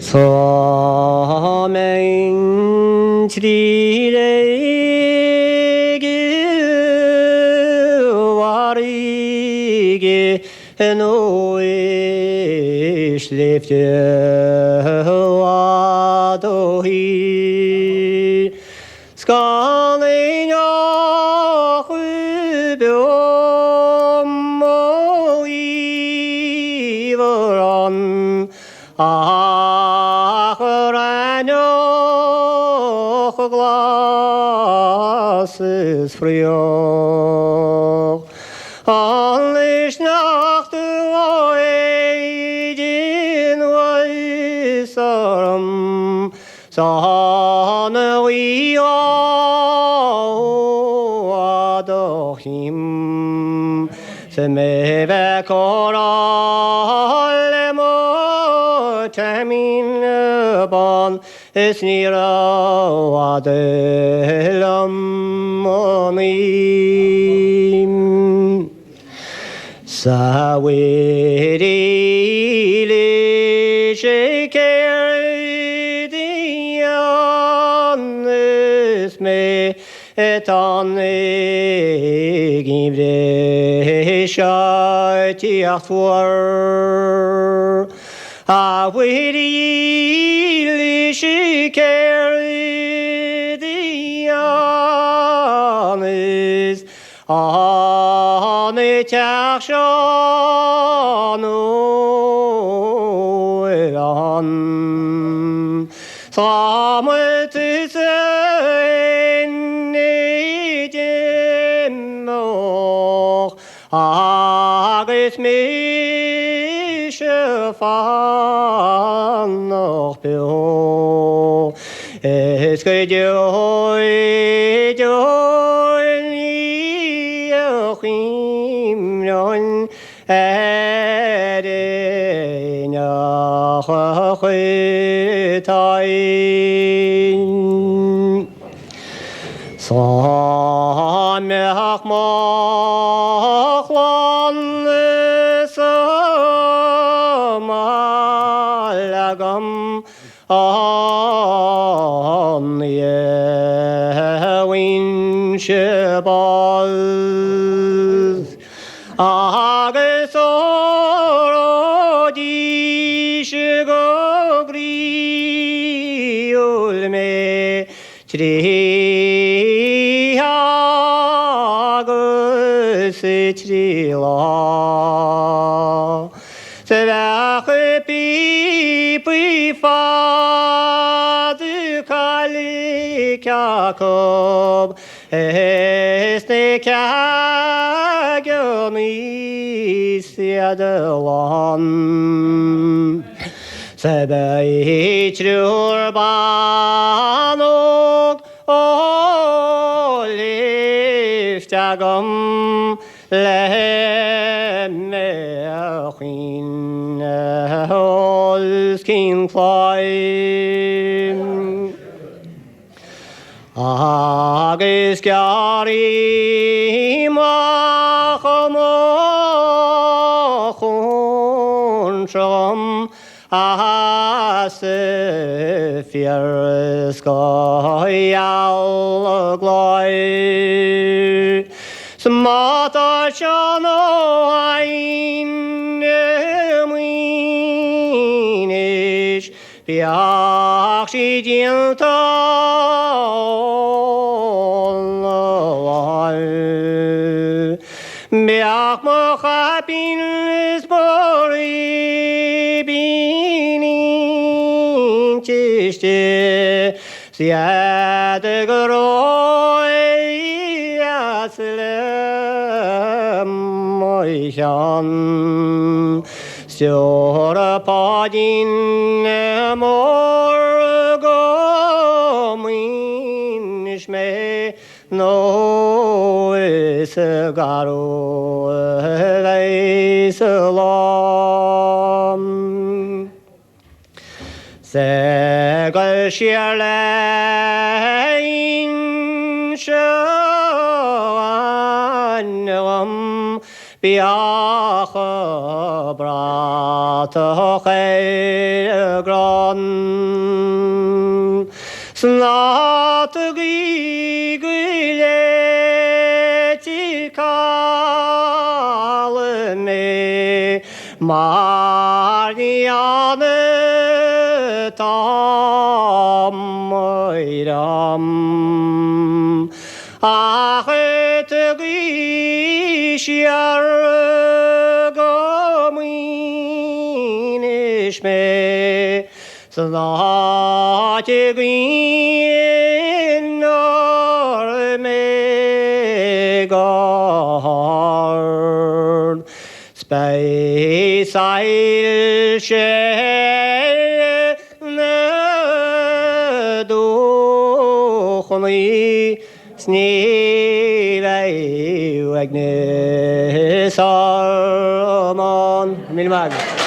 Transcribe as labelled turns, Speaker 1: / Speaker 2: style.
Speaker 1: 소맹치리레기 와리게 노에 슬립트와도히 스카네냐 휘변모이버런 glasses frio alles nacht in weißerem Sonne adohim semeve koralemo tamin ban esnira wadelam monim sawiri le shekeridian esme etan givre shati afwar awiri shikeridianis ane tachshanu elan sametitsenidimoch agis mishafan noch beho es geht Yochim Edenya Chachitain Samech Machlan Samalagam An Yewin Shebal Agesoro Dishigogri Ulme Chri Agusitila Sevach Pipi Fadu Kalik Jakob Esne Kagonis Yadelan Sebeit Urbanok Oliftagam Lemechin Holskin Klein Agis Gari Machomachon Shalom Asifir Skoyal Gloy Smata Shano Ain Minish Biakshi Jintal Biak Mochabin Sbori Binin Chishti Siade Groi Aslem Moishan Sura Padin Morgomin Shme No Isgaru Salam Segal Shirlein Shanam Biach brat gron Snat gile kalme Marianne tamram Achet gishar gaminish me Snat gwinnor me garn Space I'll share duchni snivei wegnes arman. Milmag.